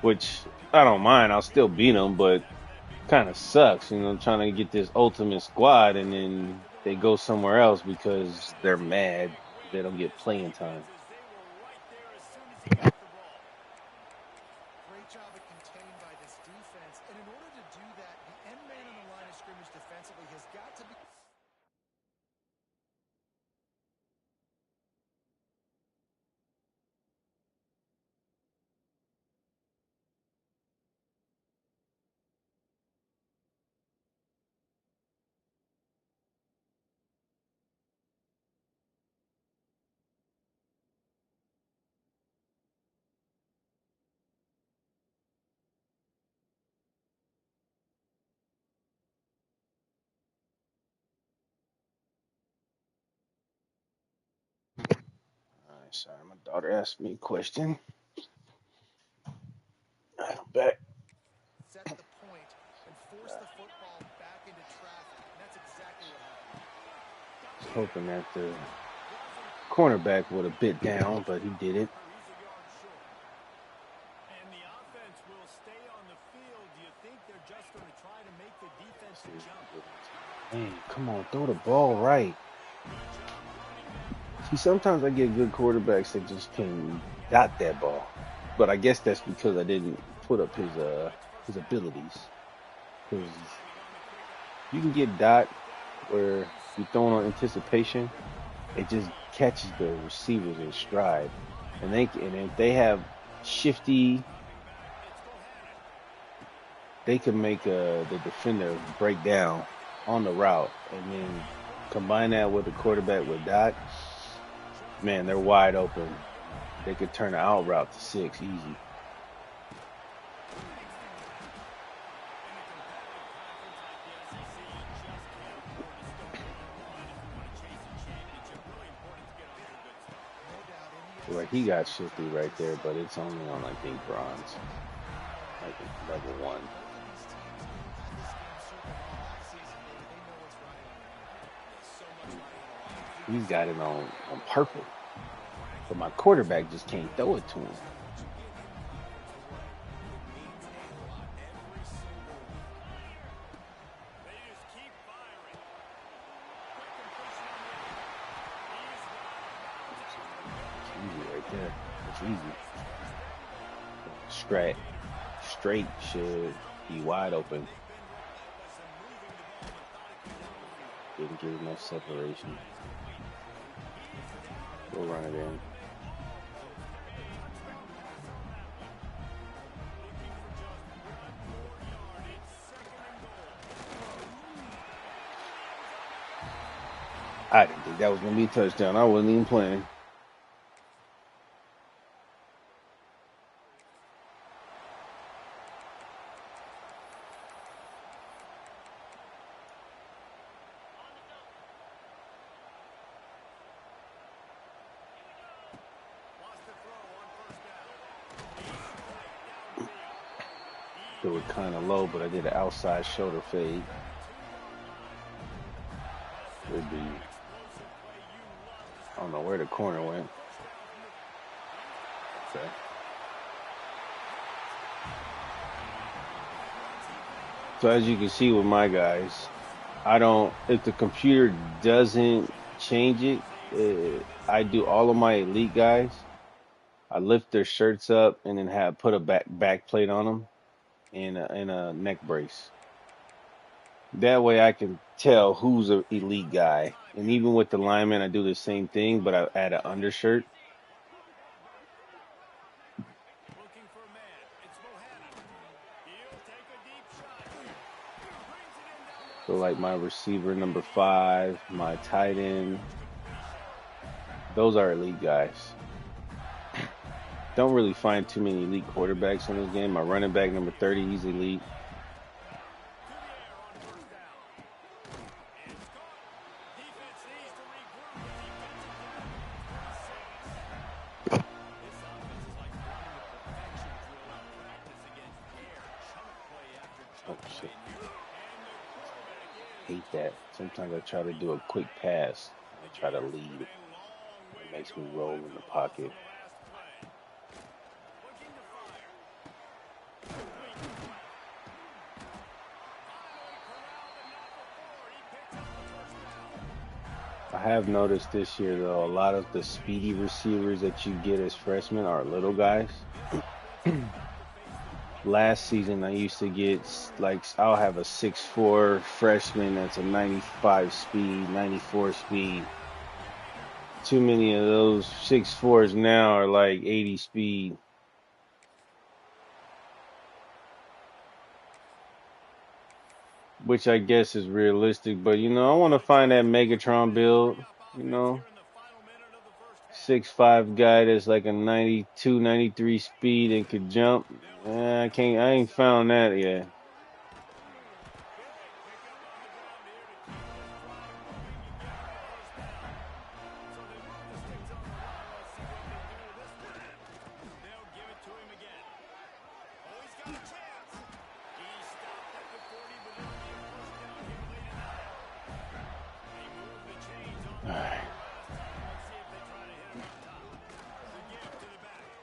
which I don't mind. I'll still beat them, but kind of sucks, trying to get this ultimate squad, and then they go somewhere else because they're mad they don't get playing time. Great job of contained by this defense. And in order to do that, the end man on the line of scrimmage defensively has got to be... All right, sorry, my daughter asked me a question. I'm back. set the point and force the football back into traffic. And that's exactly what happened. I was hoping that the cornerback would have bit down, but he didn't. And the offense will stay on the field. Do you think they're just going to try to make the defense jump? Man, come on, throw the ball right. See, sometimes I get good quarterbacks that just can dot that ball, but I guess that's because I didn't put up his abilities. Because you can get dot where you're throwing on anticipation, it just catches the receivers in stride, and if they have shifty, they can make the defender break down on the route, and then combine that with the quarterback with dot. Man, they're wide open. They could turn an out route to 6 easy. Like, he got shifty right there, but it's only on, I think, bronze. Like level 1. He's got it on purple. But my quarterback just can't throw it to him. It's easy right there. It's easy. Straight should be wide open. Didn't give enough separation. We'll run it in. I didn't think that was going to be a touchdown. I wasn't even playing. Threw it kind of low, but I did an outside shoulder fade. Would be. I don't know where the corner went. Okay. So as you can see with my guys, I don't, if the computer doesn't change it, I do all of my elite guys. I lift their shirts up and then have put a back plate on them and a neck brace. That way I can tell who's an elite guy. And even with the lineman, I do the same thing, but I add an undershirt. Looking for a man. It's Bohannon. He'll take a deep shot. Brings it in down the So left like my side. receiver number 5, my tight end, those are elite guys. Don't really find too many elite quarterbacks in this game. My running back number 30, he's elite. To the air on first down. It's caught. Defense needs to regroup as he gets it down to the 26. This offense is like running a perfection drill in practice against air. Chunk play after Oh chunk play shit. in here. And the quarterback is Hate that. Sometimes I try to do a quick pass and I the try to Gators lead. with a long And way it to makes go me roll in after the the loss pocket. on the last play. Looking to fire. Complete to left. Finally corralled but not before. He picks up the first down. I have noticed this year though, a lot of the speedy receivers that you get as freshmen are little guys. This offense is about to face the brunt of Last the season I used to get like third I'll have a 6'4" freshman that's a 95 speed, 94 speed. Too many of those 6'4s now are like 80 speed, which I guess is realistic. But I want to find that Megatron build. You know, here in the final minute of the first half. 6'5" guy that's like a 92, 93 speed and could jump. I can't. I ain't found that yet. They'll give it to him again. Oh, he's got a chance. He stopped at the 40, but it'll be a first down here late in the half. They move the chains on All the right. field last time. Let's see if they try to hit him up top. The give to the back.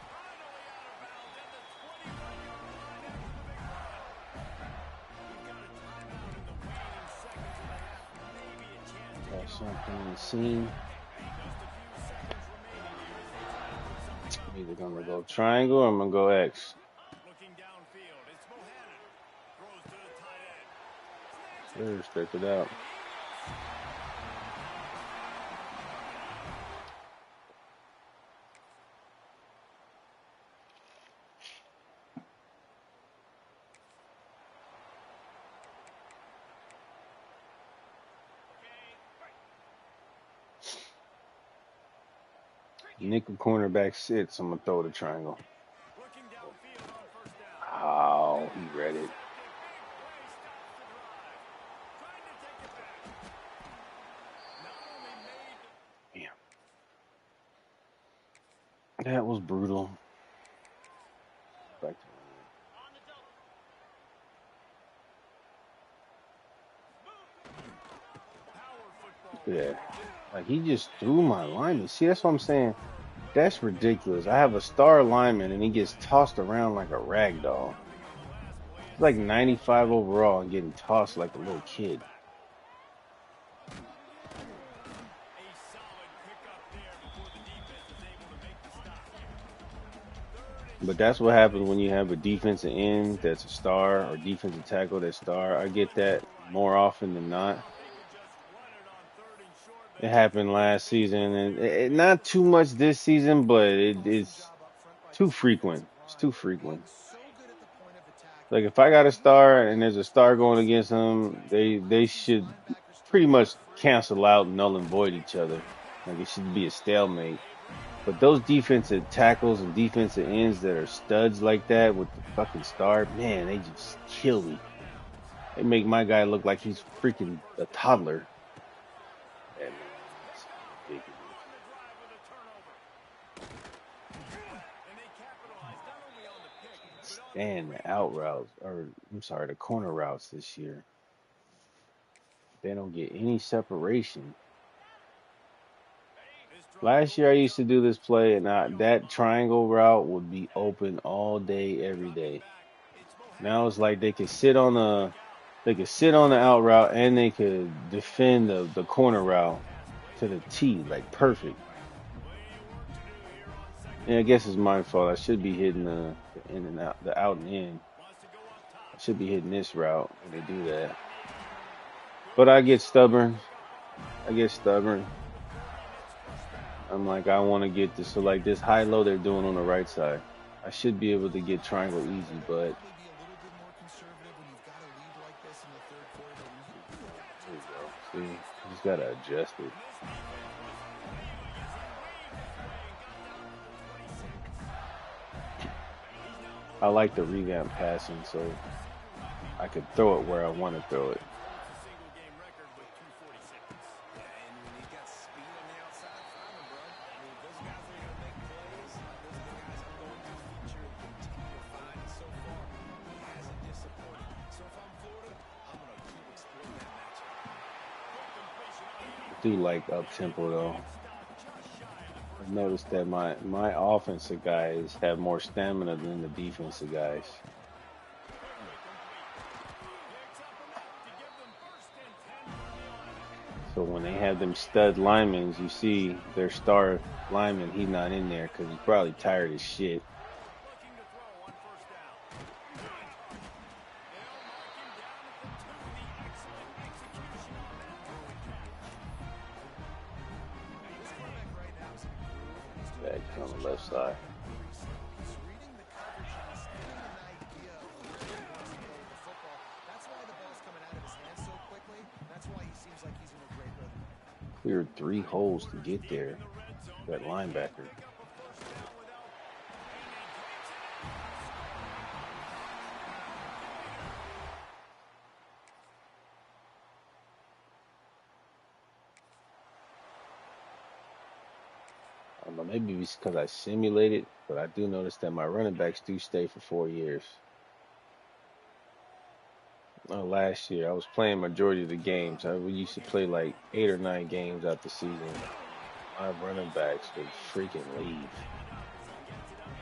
Finally out of bounds at the 21-yard line after the big run. We've got a timeout in the waning seconds of the half. Maybe a chance to Got get on the something in board. the scene. Just a few seconds remaining here as they try to put something I'm up either before gonna go halftime. triangle or I'm gonna go X. Looking downfield, it's Bohannon. Throws to the tight end. Snags it. Better stretch it out. And he Nickel cornerback sits. I'm gonna throw the triangle. looking downfield on first down. Oh, he read it. Intercepted. Big play stops the drive. Trying to take it back. Not only made the Damn, that was brutal. Back to power football look at right that. there. Like he just threw my lineman. See, that's what I'm saying. That's ridiculous. I have a star lineman and he gets tossed around like a rag doll. Nothing on the last play He's of the like second 95 quarter. overall and getting tossed like a little kid. A solid pickup there before the defense is able to make the stop. Third and But that's short what now. happens when you have a defensive end that's a star or defensive tackle that's star. I get Throwing to that the right. more often than not. Thought they could just run it on third and short, but It instead happened they last face the season, and fire and make not the too play. much this season, but Awesome it's job up front by too this frequent. defensive It's line. too Being frequent. so good at the point of attack. Like if I got a Even when star the and there's a defense star going blitz, against it's them, easy to they watch these should linebackers try pretty to break much free. cancel out, null and void each other. Like it should be a stalemate. But those defensive tackles and defensive ends that are studs like that with the fucking star, man, they just kill me. They make my guy look like he's freaking a toddler. Yeah, man, it's ridiculous. On the drive with a turnover. And they capitalize not only on the pick, but on the And the great out return. routes, or I'm sorry, the corner routes this year, they don't get any separation. This drive Last year I opens used up to do at the this play, and 24-yard that line. triangle route would be open all day, every Dropping day. back, it's Now it's like they could sit on the out route and they could defend the corner route to the T, like perfect. Yeah, I guess it's my fault. I should be hitting the in and out, the out and in. I should be hitting this route when they do that. But I get stubborn. I get stubborn. I'm like, I want to get this. So like this high low they're doing on the right side. I should be able to get triangle easy, but there you go. See, you just gotta adjust it. I like the revamp passing, so I could throw it where I want to throw it. I do like up tempo though. I've noticed that my offensive guys have more stamina than the defensive guys. So when they have them stud linemen, you see their star lineman, he's not in there because he's probably tired as shit. Back on the left side. Cleared 3 holes to get there. That linebacker. I don't know, maybe it's because I simulated, but I do notice that my running backs do stay for 4 years. Last year, I was playing majority of the games. We used to play like 8 or 9 games out the season. My running backs would freaking leave.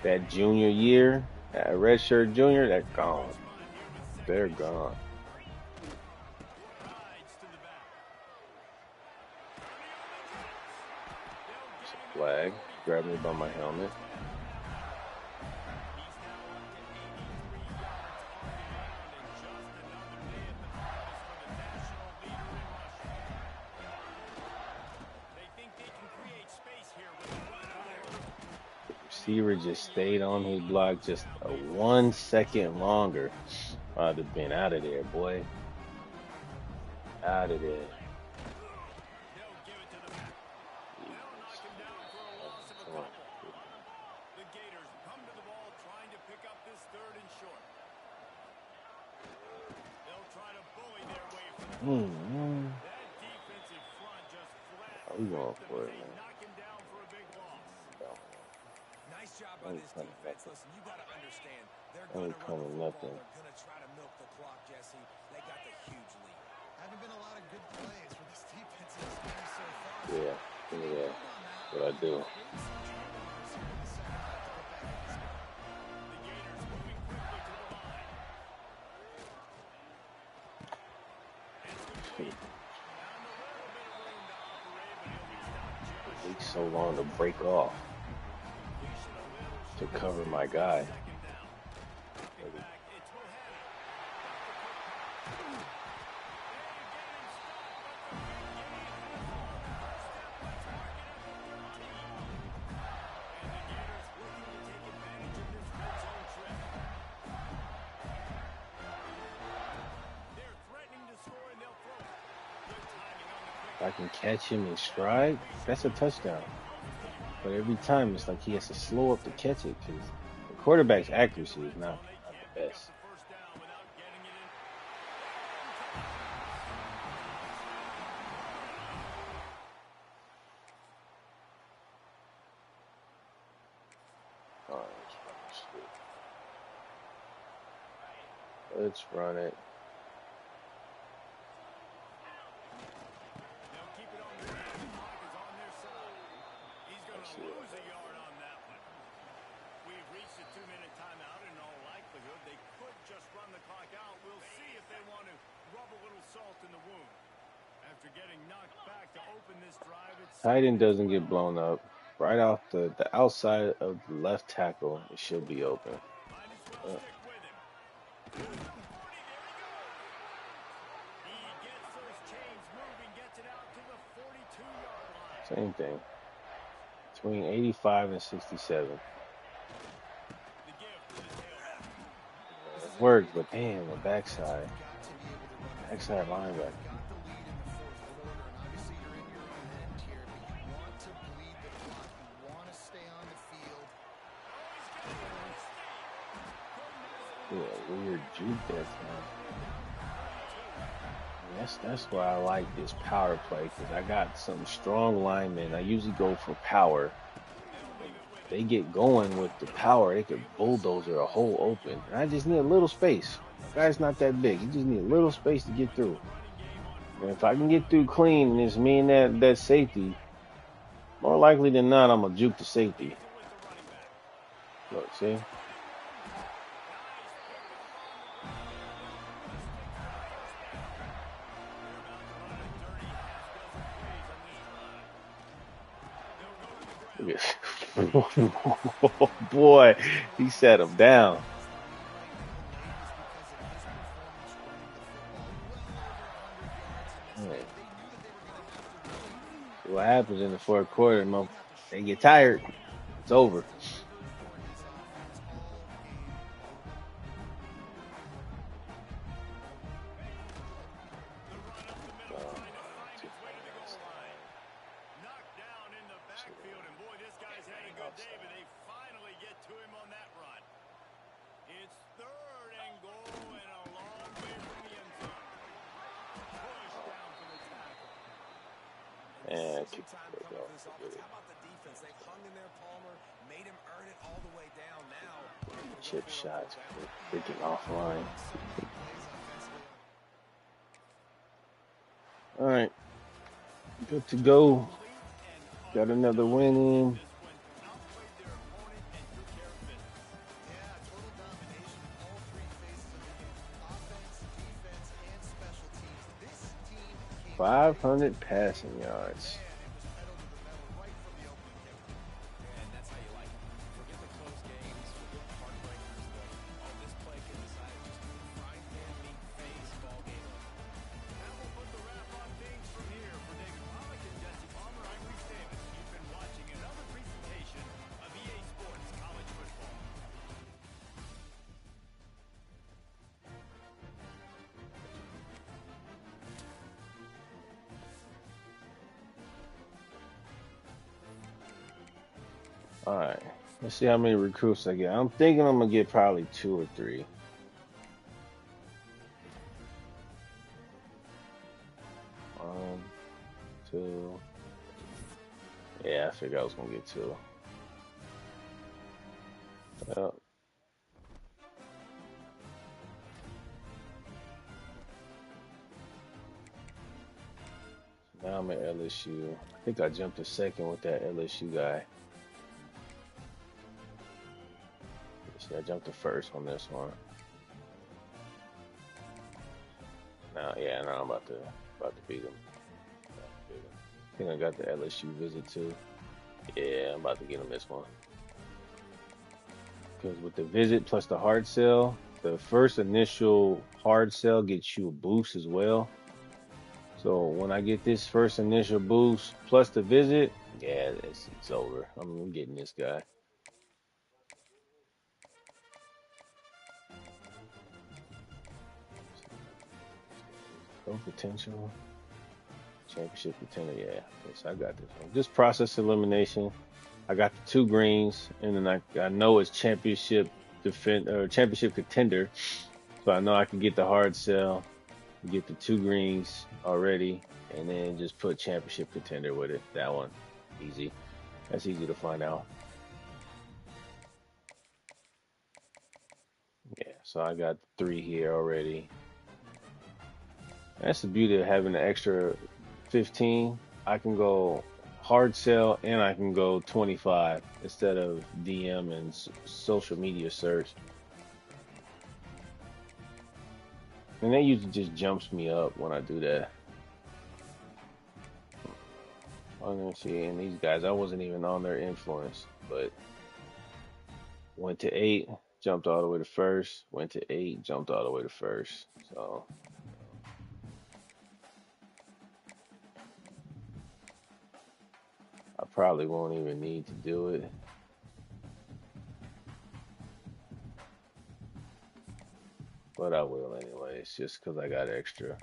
That junior year, that redshirt junior, they're gone. They're gone. Flag. Grabbed me by my helmet. Receiver just stayed on his block just 1 second longer. I'd have been out of there, boy. Out of there. Are we going for it, man? Nice job by this defense. Listen, you got to understand, they're going to run the football. They're going to try to milk the clock, Jesse. They got the huge lead. Haven't been a lot of good plays for this defense this game so far. Yeah, look at that. That's what I do. It takes so long to break off to cover my guy. I can catch him in stride, that's a touchdown. But every time it's like he has to slow up to catch it because the quarterback's accuracy is not the best. Let's run it. in the wound. After getting knocked back to open this drive, it's Tight end doesn't get blown up. Right off the outside of the left tackle, it should be open. might as well Uh, stick with him. To the 40, there he goes. He gets those chains moving, gets it out to the 42-yard line. Same thing. Between 85 and 67. The gift to the tailback. It worked, but damn, the backside. Backside linebacker. Got the lead in the fourth quarter, and obviously you're in your own end here, but you want to bleed the clock. You want to stay on the field. Yeah, weird juke that time. That's why I like this power play, because I got some strong linemen. I usually go for power. They get going with the power, they could bulldozer a hole open. And I just need a little space. The guy's not that big. You just need a little space to get through. And if I can get through clean and it's me and that safety, more likely than not, I'm going to juke the safety. Look, see? Look at boy, he set him down. What happens in the fourth quarter, they get tired. It's over. Knocked down in the backfield, and boy, this guy's had a good day, but they finally get to him on that run. It's 3rd and goal and a long way from the end zone. Push down for the tackle. And kick Time the coming ball. for this offense. How about the defense? They've hung in there, Palmer, made him earn it all the way down. Now, Chip shots, freaking offline. All right, good to go. Got another win in. Yeah, total domination in all three phases of the game. Offense, defense, and special teams. This team came 500 passing yards. and it was pedal to the metal right from the opening kick. and that's how you like it. Forget the close games, forget the heartbreakers. On this play can decide just frying pan meat phase ball game. That will put the wrap on things from here. For David Pollack and Jesse Palmer, I'm Reese Davis. You've been watching another presentation of EA Sports College Football. All right, let's see how many recruits I get. I'm thinking I'm gonna get probably 2 or 3. One, 2. Yeah, I figured I was gonna get 2. Well, now I'm at LSU. I think I jumped to second with that LSU guy. See, I jumped to first on this one. Now, yeah, now I'm about to beat him. I think I got the LSU visit too. Yeah, I'm about to get him this one. Because with the visit plus the hard sell, the first initial hard sell gets you a boost as well. So when I get this first initial boost plus the visit, yeah, it's over. I'm getting this guy. No potential. Championship contender, yeah. Yes, I got this one. Just process elimination. I got the 2 greens, and then I know it's championship championship contender, so I know I can get the hard sell, get the 2 greens already, and then just put championship contender with it. That one, easy. That's easy to find out. Yeah, so I got 3 here already. That's the beauty of having an extra 15. I can go hard sell and I can go 25 instead of DM and social media search. And that usually just jumps me up when I do that. I'm gonna see, and these guys, I wasn't even on their influence, but went to 8, jumped all the way to first. Went to 8, jumped all the way to first. So I probably won't even need to do it. But I will anyways, just because I got extra.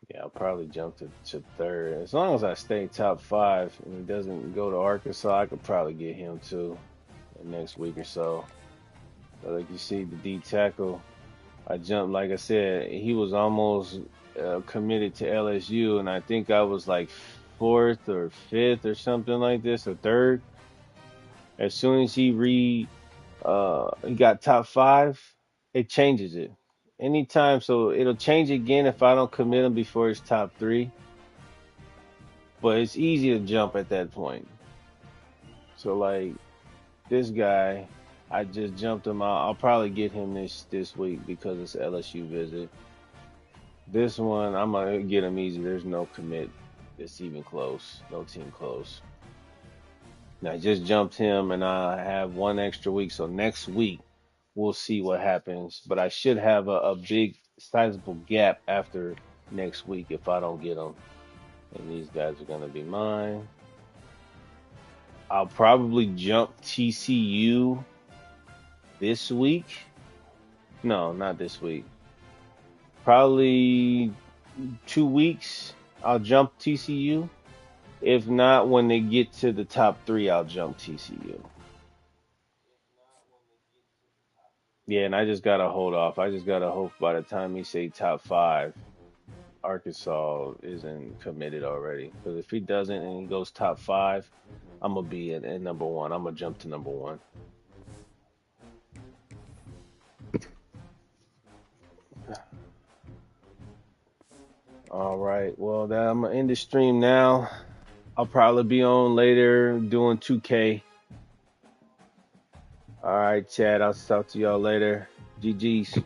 Yeah, I'll probably jump to third. As long as I stay top 5 and he doesn't go to Arkansas, I could probably get him too the next week or so. But like you see, the D tackle, I jumped, like I said, he was almost committed to LSU, and I think I was like 4th or 5th or something like this, or 3rd. As soon as he got top 5, it changes it. Anytime, so it'll change again if I don't commit him before his top 3. But it's easy to jump at that point. So like this guy, I just jumped him out. I'll probably get him this week because it's LSU visit. This one, I'm gonna get him easy. There's no commit that's even close. No team close. Now I just jumped him, and I have one extra week. So next week we'll see what happens. But I should have a big, sizable gap after next week if I don't get them. And these guys are gonna be mine. I'll probably jump TCU this week. No, not this week. Probably 2 weeks. I'll jump TCU. If not, when they get to the top 3, I'll jump TCU. Yeah, and I just gotta hold off. I just gotta hope by the time he say top 5, Arkansas isn't committed already. Because if he doesn't and he goes top 5, I'm gonna be in number 1. I'm gonna jump to number 1. All right. Well, I'm gonna end the stream now. I'll probably be on later doing 2K. All right, Chad. I'll talk to y'all later. GG's.